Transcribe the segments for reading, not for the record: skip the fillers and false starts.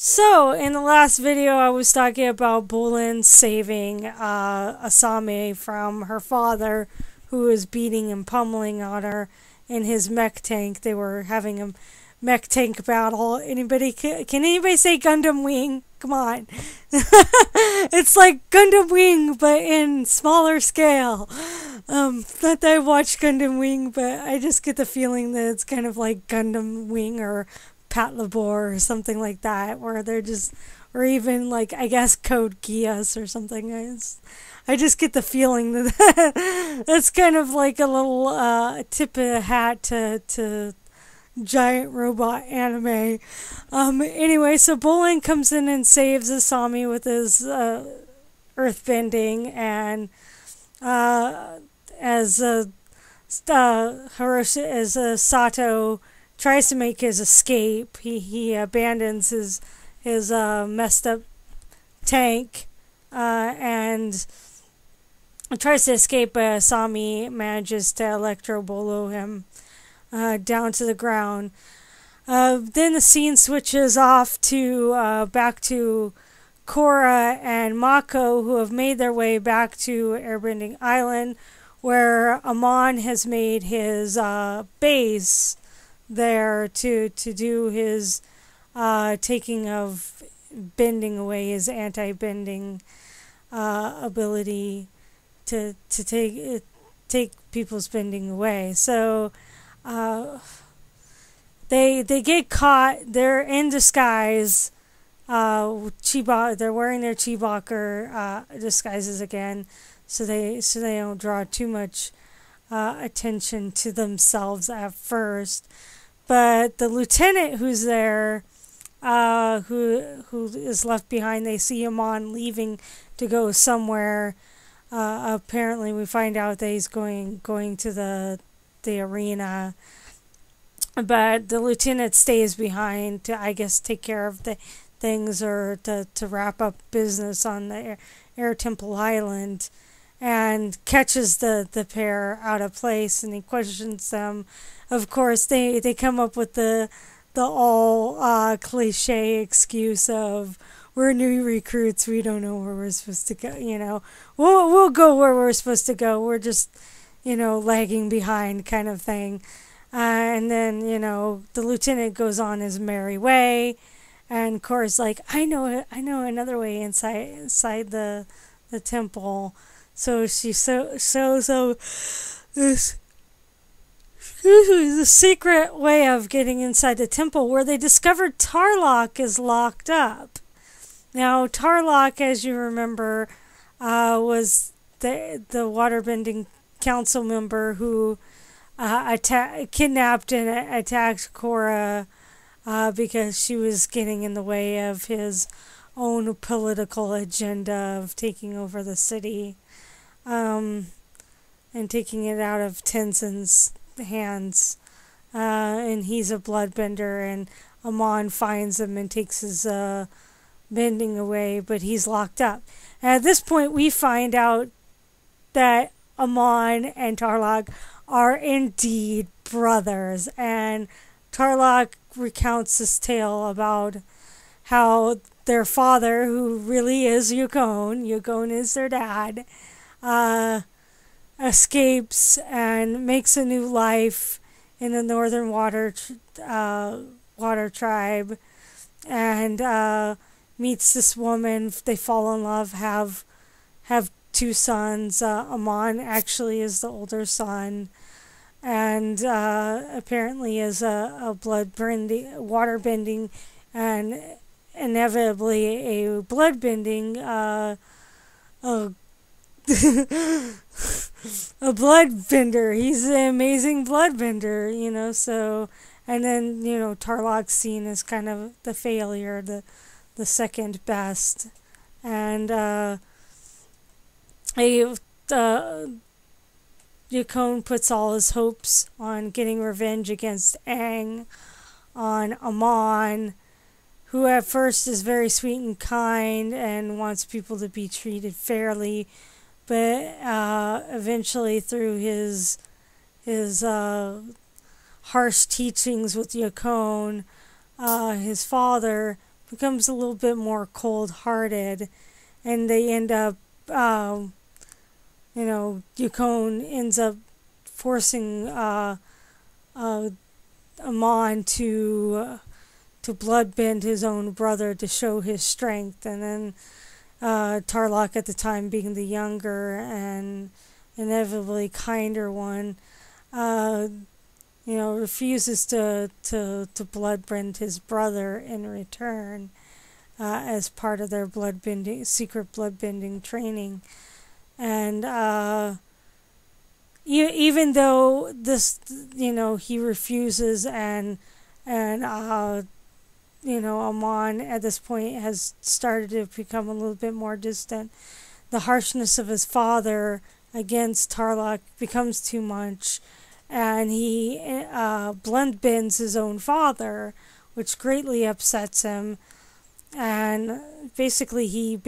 So, in the last video, I was talking about Bolin saving Asami from her father, who was beating and pummeling on her in his mech tank. They were having a mech tank battle. Can anybody say Gundam Wing? Come on. It's like Gundam Wing, but in smaller scale. Not that I watched Gundam Wing, but I just get the feeling that it's kind of like Gundam Wing or Pat Labor or something like that, where they're just, or even like, I guess, Code Geass or something. I just get the feeling that that's kind of like a little tip of the hat to giant robot anime. Anyway, so Bolin comes in and saves Asami with his earthbending, and as Sato tries to make his escape, he abandons his messed up tank and tries to escape, but Asami manages to electro bolo him down to the ground. Then the scene switches off to back to Korra and Mako, who have made their way back to Airbending Island, where Amon has made his base there to do his taking of bending away, his anti-bending ability to take people's bending away. So they get caught. They're in disguise. They're wearing their Chewbacca disguises again, so they don't draw too much attention to themselves at first. But the lieutenant who's there, who is left behind, they see him on leaving to go somewhere. Apparently, we find out that he's going to the arena. But the lieutenant stays behind to, I guess, take care of the things, or to wrap up business on the Air Temple Island, and catches the pair out of place, and he questions them. Of course, they come up with the all cliche excuse of, we're new recruits, we don't know where we're supposed to go. We'll go where we're supposed to go. We're just lagging behind, kind of thing. And then the lieutenant goes on his merry way, and Korra's like, I know another way inside the temple. So she shows this the secret way of getting inside the temple, where they discovered Tarlok is locked up. Now, Tarlok, as you remember, was the waterbending council member who kidnapped and attacked Korra because she was getting in the way of his own political agenda of taking over the city, and taking it out of Tenzin's hands. And he's a bloodbender, and Amon finds him and takes his bending away, but he's locked up. And at this point, we find out that Amon and Tarlok are indeed brothers, and Tarlok recounts this tale about how their father, who really is Yukon is their dad, escapes and makes a new life in the Northern Water Tribe, and meets this woman. They fall in love, have two sons. Amon actually is the older son, and apparently is a waterbending, and inevitably a bloodbending, a bloodbender. He's an amazing bloodbender, so, and then, Tarlok's seen as kind of the failure, the second best, and Yukon puts all his hopes on getting revenge against Aang on Amon, who at first is very sweet and kind and wants people to be treated fairly, but eventually, through his harsh teachings with Yukon, his father becomes a little bit more cold-hearted, and they end up, Yukon ends up forcing Amon to bloodbend his own brother to show his strength, and then Tarlok, at the time being the younger and inevitably kinder one, refuses to bloodbend his brother in return, as part of their secret bloodbending training. And even though this, he refuses, and Amon at this point has started to become a little bit more distant, the harshness of his father against Tarlok becomes too much, and he bloodbends his own father, which greatly upsets him. And basically, he Amon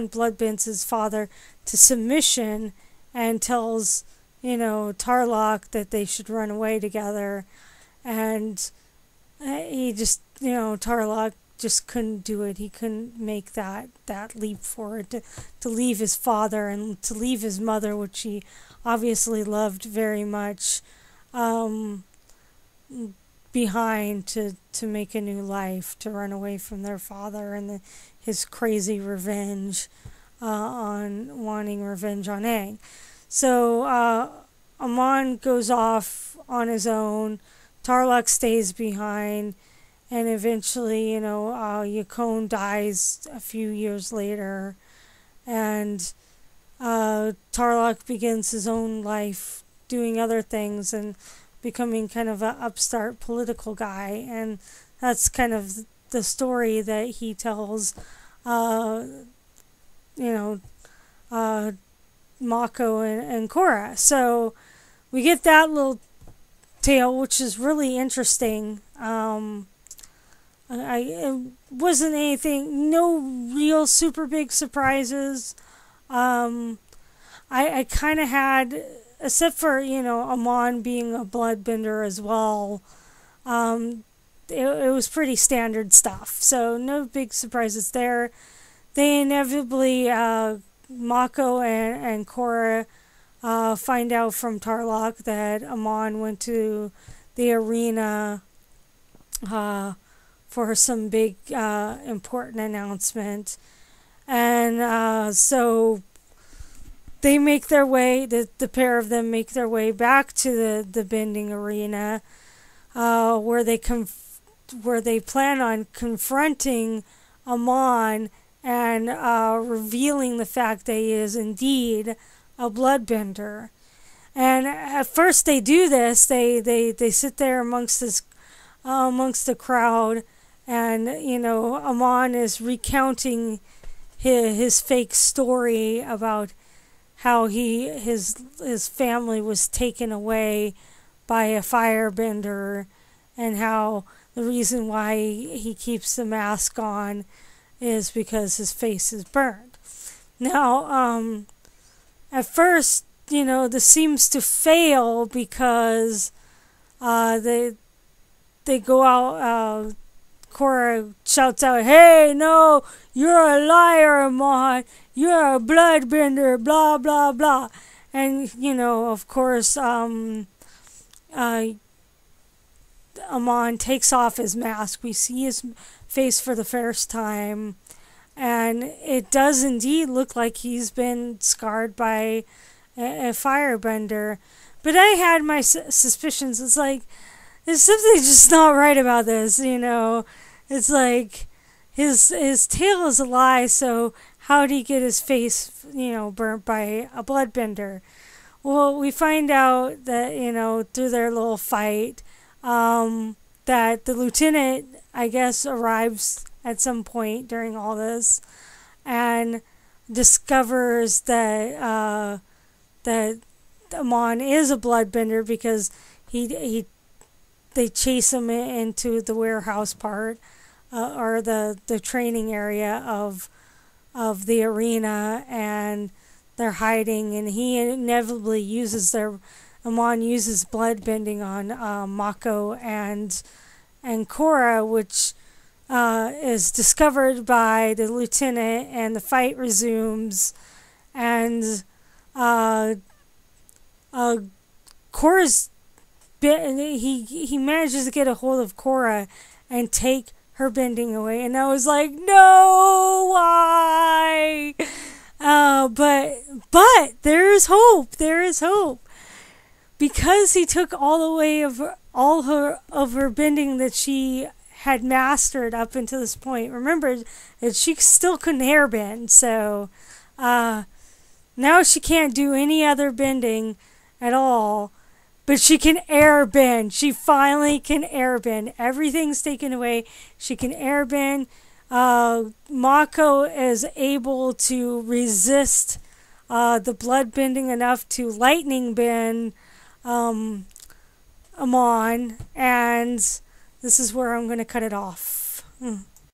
bloodbends his father to submission, and tells Tarlok that they should run away together, and Tarlok just couldn't do it. He couldn't make that leap forward to leave his father and to leave his mother, which he obviously loved very much, behind, to make a new life, to run away from their father and his crazy revenge, wanting revenge on Aang. So Amon goes off on his own. Tarlok stays behind, and eventually, Yukon dies a few years later, and Tarlok begins his own life doing other things and becoming kind of an upstart political guy, and that's kind of the story that he tells, Mako and Korra. So we get that little tale, which is really interesting. It wasn't anything, no real super big surprises. I kind of had, except for, Amon being a bloodbender as well, it was pretty standard stuff. So no big surprises there. They inevitably, Mako and Korra find out from Tarlok that Amon went to the arena for some big important announcement. And so they make their way, the pair of them make their way back to the bending arena, where they plan on confronting Amon and revealing the fact that he is indeed a bloodbender. And at first they do this, they sit there amongst the crowd, and Amon is recounting his fake story about how his family was taken away by a firebender, and how the reason why he keeps the mask on is because his face is burned. Now, at first, this seems to fail, because they go out, Korra shouts out, "Hey, no, you're a liar, Amon. You're a bloodbender, blah, blah, blah." And, of course, Amon takes off his mask. We see his face for the first time, and it does indeed look like he's been scarred by a firebender. But I had my suspicions. It's like, there's something just not right about this, It's like, his tail is a lie, so how did he get his face, burnt by a bloodbender? Well, we find out that, through their little fight, that the lieutenant, I guess, arrives at some point during all this, and discovers that Amon is a bloodbender, because they chase him into the warehouse part, or the training area of the arena, and they're hiding, and he inevitably Amon uses blood bending on Mako and Korra, which is discovered by the lieutenant, and the fight resumes, and uh, Korra's he manages to get a hold of Korra and take her bending away, and I was like, no, why? But there is hope. There is hope, because he took all her bending that she had mastered up until this point. Remember that she still couldn't hairbend, so now she can't do any other bending at all. But she can airbend. She finally can airbend. Everything's taken away. She can airbend. Mako is able to resist the blood bending enough to lightning bend Amon. And this is where I'm going to cut it off.